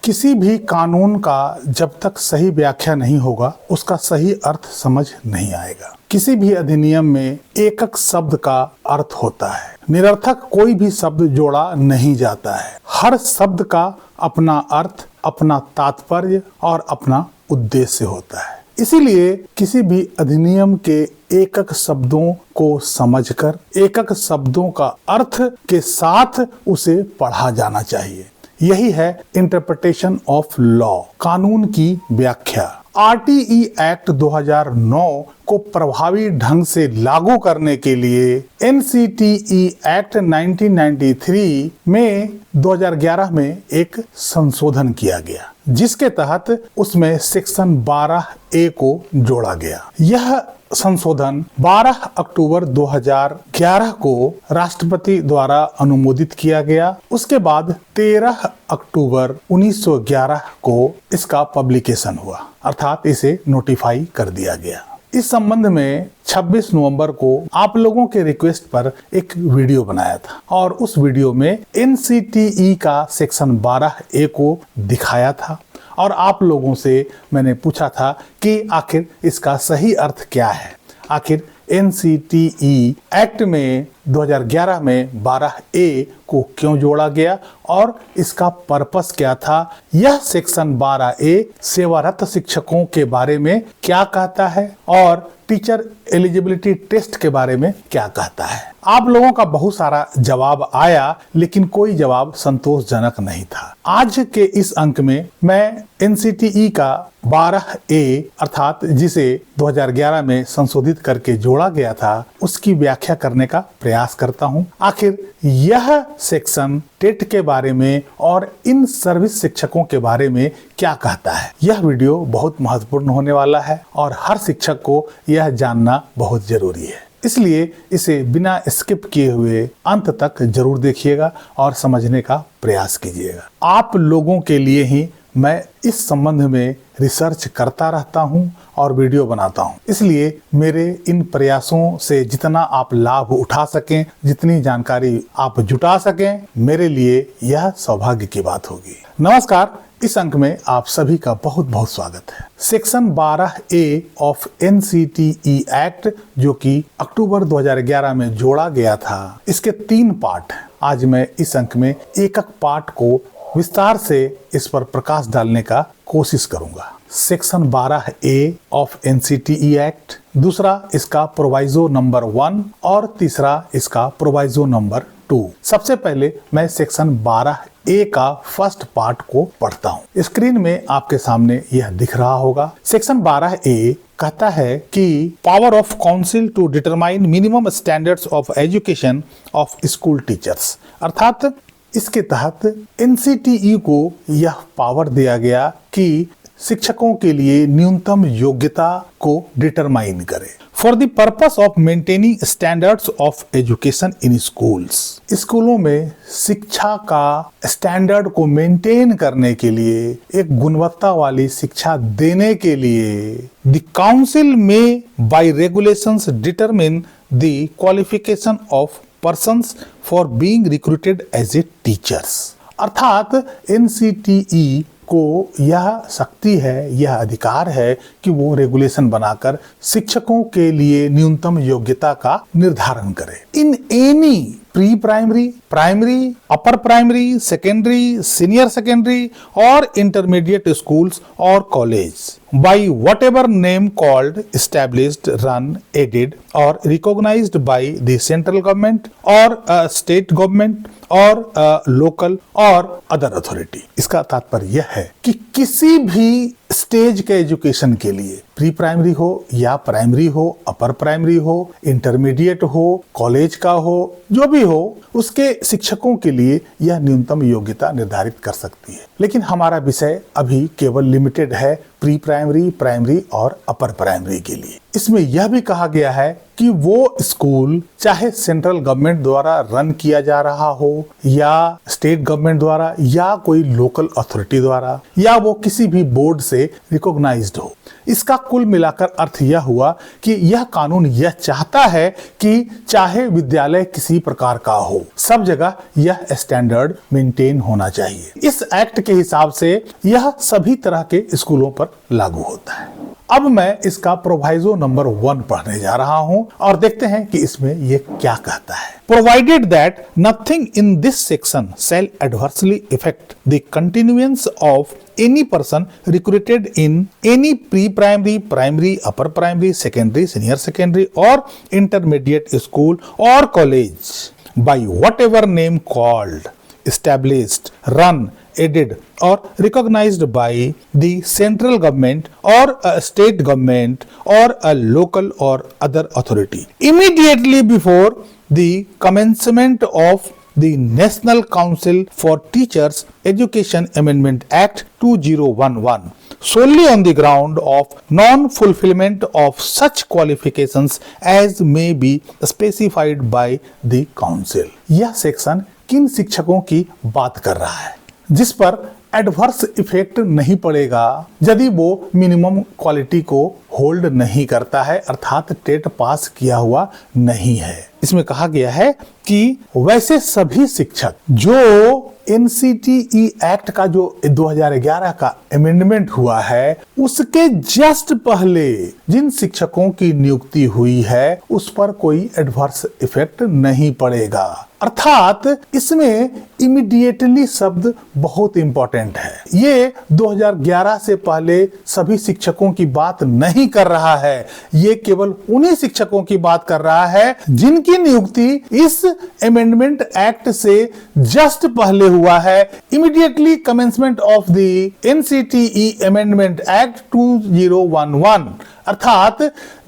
किसी भी कानून का जब तक सही व्याख्या नहीं होगा उसका सही अर्थ समझ नहीं आएगा। किसी भी अधिनियम में एकक शब्द का अर्थ होता है, निरर्थक कोई भी शब्द जोड़ा नहीं जाता है। हर शब्द का अपना अर्थ, अपना तात्पर्य और अपना उद्देश्य होता है। इसीलिए किसी भी अधिनियम के एकक शब्दों को समझकर एकक शब्दों का अर्थ के साथ उसे पढ़ा जाना चाहिए। यही है इंटरप्रिटेशन ऑफ लॉ, कानून की व्याख्या। आरटीई एक्ट 2009 को प्रभावी ढंग से लागू करने के लिए एनसीटीई एक्ट 1993 में 2011 में एक संशोधन किया गया, जिसके तहत उसमें सेक्शन 12A को जोड़ा गया। यह संशोधन 12 अक्टूबर 2011 को राष्ट्रपति द्वारा अनुमोदित किया गया। उसके बाद 13 अक्टूबर 1911 को इसका पब्लिकेशन हुआ, अर्थात इसे नोटिफाई कर दिया गया। इस संबंध में 26 नवंबर को आप लोगों के रिक्वेस्ट पर एक वीडियो बनाया था और उस वीडियो में एनसीटीई का सेक्शन 12A को दिखाया था और आप लोगों से मैंने पूछा था कि आखिर इसका सही अर्थ क्या है। आखिर एनसीटीई एक्ट में 2011 में 12A को क्यों जोड़ा गया और इसका पर्पस क्या था। यह सेक्शन 12A सेवारत शिक्षकों के बारे में क्या कहता है और टीचर एलिजिबिलिटी टेस्ट के बारे में क्या कहता है। आप लोगों का बहुत सारा जवाब आया, लेकिन कोई जवाब संतोषजनक नहीं था। आज के इस अंक में मैं एनसीटीई का 12A अर्थात जिसे 2011 में संशोधित करके जोड़ा गया था, उसकी व्याख्या करने का प्रयास करता हूं। आखिर यह सेक्शन टेट के बारे में और इन सर्विस शिक्षकों के बारे में क्या कहता है। यह वीडियो बहुत महत्वपूर्ण होने वाला है और हर शिक्षक को यह जानना बहुत जरूरी है, इसलिए इसे बिना स्किप किए हुए अंत तक जरूर देखिएगा और समझने का प्रयास कीजिएगा। आप लोगों के लिए ही मैं इस संबंध में रिसर्च करता रहता हूं और वीडियो बनाता हूं, इसलिए मेरे इन प्रयासों से जितना आप लाभ उठा सकें, जितनी जानकारी आप जुटा सकें, मेरे लिए यह सौभाग्य की बात होगी। नमस्कार, इस अंक में आप सभी का बहुत बहुत स्वागत है। Section 12A of NCTE act जो कि अक्टूबर 2011 में जोड़ा गया था, इसके 3 पार्ट हैं। आज मैं इस अंक में एक पार्ट को विस्तार से इस पर प्रकाश डालने का कोशिश करूंगा। Section 12A of NCTE act, दूसरा इसका प्रोवाइजो नंबर 1 और तीसरा इसका प्रोवाइजो नंबर 2। सबसे पहले मैं सेक्शन 12A का फर्स्ट पार्ट को पढ़ता हूँ। स्क्रीन में आपके सामने यह दिख रहा होगा। सेक्शन 12A कहता है कि power of council to determine minimum standards of education of school teachers, अर्थात इसके तहत एनसीटीई को यह पावर दिया गया कि शिक्षकों के लिए न्यूनतम योग्यता को डिटरमाइन करे for the purpose of maintaining standards of education in schools. स्कूलों में शिक्षा का स्टैंडर्ड को मेंटेन करने के लिए, एक गुणवत्ता वाली शिक्षा देने के लिए द काउंसिल में by regulations determine the qualification of persons for being recruited as a teachers, अर्थात एनसीटीई को यह शक्ति है, यह अधिकार है कि वो रेगुलेशन बनाकर शिक्षकों के लिए न्यूनतम योग्यता का निर्धारण करे। In any pre primary, primary, upper primary, secondary, senior secondary और इंटरमीडिएट स्कूल्स और college by whatever name called, established, run, aided or recognized by the central government or state government और लोकल और अदर अथॉरिटी। इसका तात्पर्य यह है कि किसी भी स्टेज के एजुकेशन के लिए, प्री प्राइमरी हो या प्राइमरी हो, अपर प्राइमरी हो, इंटरमीडिएट हो, कॉलेज का हो, जो भी हो, उसके शिक्षकों के लिए यह न्यूनतम योग्यता निर्धारित कर सकती है। लेकिन हमारा विषय अभी केवल लिमिटेड है प्री प्राइमरी, प्राइमरी और अपर प्राइमरी के लिए। इसमें यह भी कहा गया है कि वो स्कूल चाहे सेंट्रल गवर्नमेंट द्वारा रन किया जा रहा हो या स्टेट गवर्नमेंट द्वारा या कोई लोकल अथॉरिटी द्वारा या वो किसी भी बोर्ड से रिकॉग्नाइज्ड हो, इसका कुल मिलाकर अर्थ यह हुआ कि यह कानून यह चाहता है कि चाहे विद्यालय किसी प्रकार का हो, सब जगह यह स्टैंडर्ड मेंटेन होना चाहिए। इस एक्ट के हिसाब से यह सभी तरह के स्कूलों पर लागू होता है। अब मैं इसका प्रोवाइजो नंबर 1 पढ़ने जा रहा हूं और देखते हैं कि इसमें यह क्या कहता है। Provided that nothing in this section shall adversely affect the continuance of any person recruited in any pre-primary, primary, upper primary, secondary, senior secondary or intermediate school or college by whatever name called, established, run, aided or recognized by the central government or a state government or a local or other authority immediately before the commencement of the National Council for Teachers Education Amendment Act 2011 solely on the ground of non-fulfillment of such qualifications as may be specified by the council। यह section किन शिक्षकों की बात कर रहा है जिस पर एडवर्स इफेक्ट नहीं पड़ेगा यदि वो मिनिमम क्वालिटी को होल्ड नहीं करता है, अर्थात टेट पास किया हुआ नहीं है। इसमें कहा गया है कि वैसे सभी शिक्षक जो एनसीटीई एक्ट का जो 2011 का अमेंडमेंट हुआ है उसके जस्ट पहले जिन शिक्षकों की नियुक्ति हुई है उस पर कोई एडवर्स इफेक्ट नहीं पड़ेगा। अर्थात इसमें इमीडिएटली शब्द बहुत इंपॉर्टेंट है। ये 2011 से पहले सभी शिक्षकों की बात नहीं कर रहा है, ये केवल उन्हीं शिक्षकों की बात कर रहा है जिनकी नियुक्ति इस अमेंडमेंट एक्ट से जस्ट पहले हुआ है। Immediately commencement of the NCTE amendment act 2011, अर्थात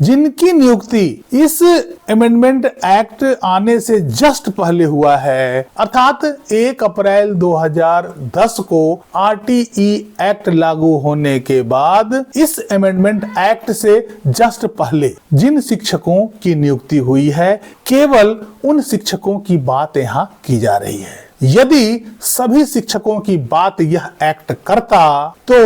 जिनकी नियुक्ति इस अमेंडमेंट एक्ट आने से जस्ट पहले हुआ है, अर्थात 1 अप्रैल 2010 को आरटीई एक्ट लागू होने के बाद इस अमेंडमेंट एक्ट से जस्ट पहले जिन शिक्षकों की नियुक्ति हुई है केवल उन शिक्षकों की बात यहाँ की जा रही है। यदि सभी शिक्षकों की बात यह एक्ट करता तो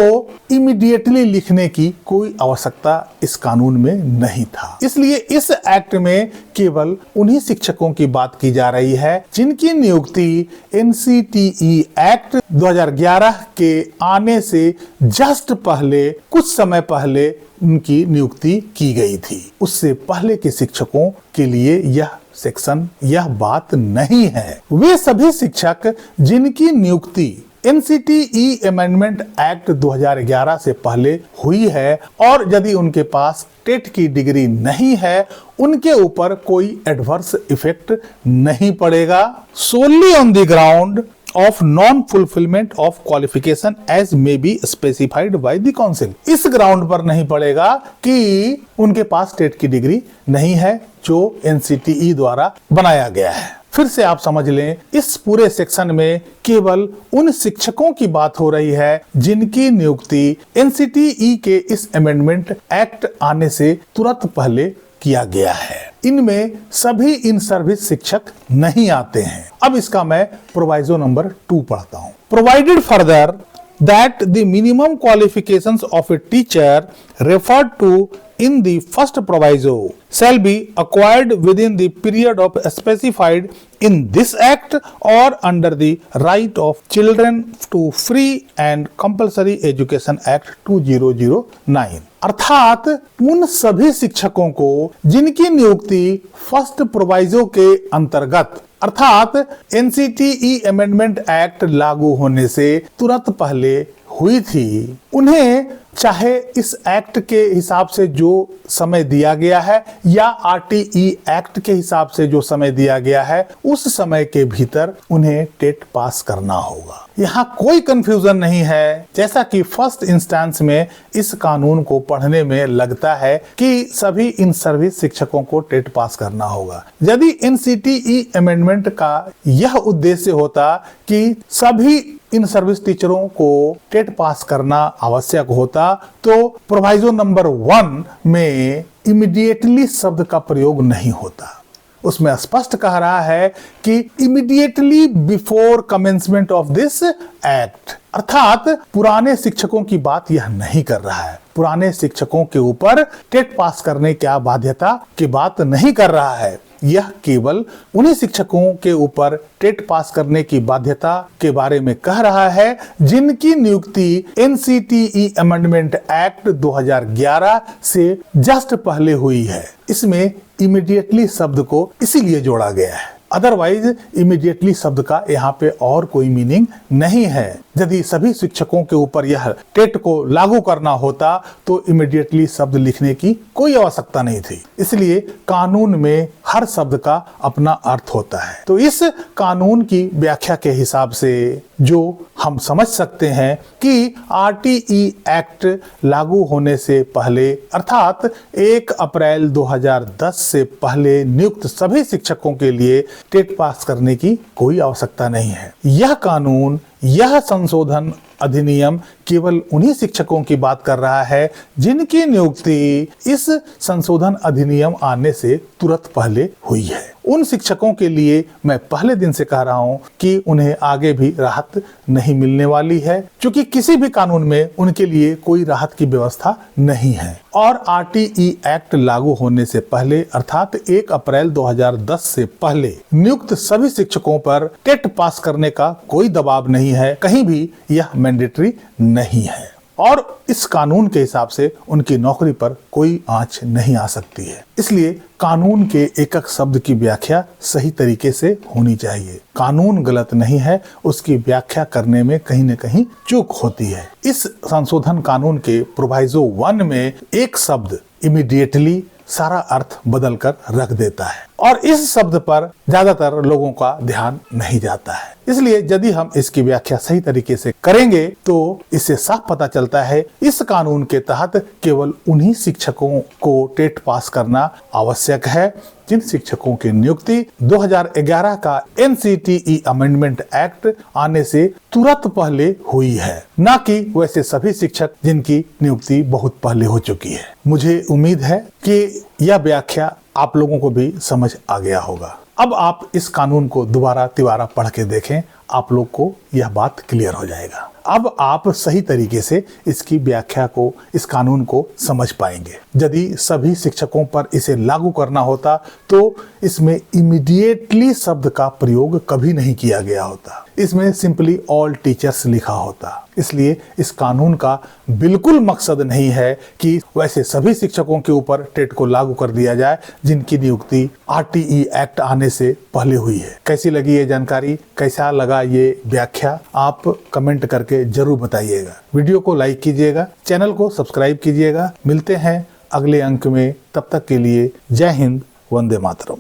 इमीडिएटली लिखने की कोई आवश्यकता इस कानून में नहीं था। इसलिए इस एक्ट में केवल उन्हीं शिक्षकों की बात की जा रही है जिनकी नियुक्ति एनसीटीई एक्ट 2011 के आने से जस्ट पहले, कुछ समय पहले उनकी नियुक्ति की गई थी। उससे पहले के शिक्षकों के लिए यह सेक्शन, यह बात नहीं है। वे सभी शिक्षक जिनकी नियुक्ति एनसीटीई अमेंडमेंट एक्ट 2011 से पहले हुई है और यदि उनके पास टेट की डिग्री नहीं है उनके ऊपर कोई एडवर्स इफेक्ट नहीं पड़ेगा। Solely on the ground of non-fulfillment of qualification as may be specified by the council। इस ग्राउंड पर नहीं पड़ेगा कि उनके पास टेट की डिग्री नहीं है जो एनसीटीई द्वारा बनाया गया है। फिर से आप समझ लें, इस पूरे सेक्शन में केवल उन शिक्षकों की बात हो रही है जिनकी नियुक्ति एनसीटीई के इस अमेंडमेंट एक्ट आने से तुरंत पहले किया गया है। इनमें सभी इन सर्विस शिक्षक नहीं आते हैं। अब इसका मैं प्रोवाइजो नंबर 2 पढ़ता हूं। Provided further that the minimum qualifications of a teacher referred to in the first proviso shall be acquired within the period of specified in this act or under the Right of Children to Free and Compulsory Education Act 2009। अर्थात उन सभी शिक्षकों को जिनकी नियुक्ति first proviso के अंतर्गत अर्थात एनसीटीई अमेंडमेंट एक्ट लागू होने से तुरंत पहले हुई थी, उन्हें चाहे इस एक्ट के हिसाब से जो समय दिया गया है या आरटीई एक्ट के हिसाब से जो समय दिया गया है उस समय के भीतर उन्हें टेट पास करना होगा। यहाँ कोई कंफ्यूजन नहीं है, जैसा कि फर्स्ट इंस्टेंस में इस कानून को पढ़ने में लगता है कि सभी इन सर्विस शिक्षकों को टेट पास करना होगा। यदि एनसीटीई अमेंडमेंट का यह उद्देश्य होता कि सभी इन सर्विस टीचरों को टेट पास करना आवश्यक होता तो प्रोवाइजो नंबर 1 में इमीडिएटली शब्द का प्रयोग नहीं होता। उसमें स्पष्ट कह रहा है कि immediately before commencement of this act, अर्थात पुराने शिक्षकों की बात यह नहीं कर रहा है। पुराने शिक्षकों के ऊपर टेट पास करने की बाध्यता की बात नहीं कर रहा है। यह केवल उन्हीं शिक्षकों के ऊपर टेट पास करने की बाध्यता के बारे में कह रहा है जिनकी नियुक्ति एनसीटीई अमेंडमेंट एक्ट 2011 से जस्ट पहले हुई है। इसमें इमीडिएटली शब्द को इसीलिए जोड़ा गया है, अदरवाइज इमीडिएटली शब्द का यहाँ पे और कोई मीनिंग नहीं है। यदि सभी शिक्षकों के ऊपर यह टेट को लागू करना होता तो इमीडिएटली शब्द लिखने की कोई आवश्यकता नहीं थी। इसलिए कानून में हर शब्द का अपना अर्थ होता है। तो इस कानून की व्याख्या के हिसाब से जो हम समझ सकते हैं कि आरटीई एक्ट लागू होने से पहले अर्थात 1 अप्रैल 2010 से पहले नियुक्त सभी शिक्षकों के लिए टेट पास करने की कोई आवश्यकता नहीं है। यह कानून, यह संशोधन अधिनियम केवल उन्हीं शिक्षकों की बात कर रहा है जिनकी नियुक्ति इस संशोधन अधिनियम आने से तुरंत पहले हुई है। उन शिक्षकों के लिए मैं पहले दिन से कह रहा हूं कि उन्हें आगे भी राहत नहीं मिलने वाली है, क्योंकि किसी भी कानून में उनके लिए कोई राहत की व्यवस्था नहीं है। और आरटीई एक्ट लागू होने से पहले अर्थात 1 अप्रैल 2010 से पहले नियुक्त सभी शिक्षकों पर टेट पास करने का कोई दबाव नहीं है, कहीं भी यह मैंडेटरी नहीं है। और इस कानून के हिसाब से उनकी नौकरी पर कोई आंच नहीं आ सकती है। इसलिए कानून के एक एक शब्द की व्याख्या सही तरीके से होनी चाहिए। कानून गलत नहीं है, उसकी व्याख्या करने में कहीं न कहीं चूक होती है। इस संशोधन कानून के प्रोवाइजो 1 में एक शब्द इमीडिएटली सारा अर्थ बदल कर रख देता है और इस शब्द पर ज्यादातर लोगों का ध्यान नहीं जाता है। इसलिए यदि हम इसकी व्याख्या सही तरीके से करेंगे तो इससे साफ पता चलता है इस कानून के तहत केवल उन्हीं शिक्षकों को टेट पास करना आवश्यक है जिन शिक्षकों की नियुक्ति 2011 का एनसीटीई अमेंडमेंट एक्ट आने से तुरंत पहले हुई है, न कि वैसे सभी शिक्षक जिनकी नियुक्ति बहुत पहले हो चुकी है। मुझे उम्मीद है कि यह व्याख्या आप लोगों को भी समझ आ गया होगा। अब आप इस कानून को दोबारा तिबारा पढ़ के देखें, आप लोग को यह बात क्लियर हो जाएगा। अब आप सही तरीके से इसकी व्याख्या को, इस कानून को समझ पाएंगे। यदि सभी शिक्षकों पर इसे लागू करना होता तो इसमें इमीडिएटली शब्द का प्रयोग कभी नहीं किया गया होता, इसमें सिंपली ऑल टीचर्स लिखा होता। इसलिए इस कानून का बिल्कुल मकसद नहीं है कि वैसे सभी शिक्षकों के ऊपर टेट को लागू कर दिया जाए जिनकी नियुक्ति आरटीई एक्ट आने से पहले हुई है। कैसी लगी ये जानकारी, कैसा लगा ये व्याख्या, आप कमेंट करके जरूर बताइएगा। वीडियो को लाइक कीजिएगा, चैनल को सब्सक्राइब कीजिएगा। मिलते हैं अगले अंक में, तब तक के लिए जय हिंद, वंदे मातरम।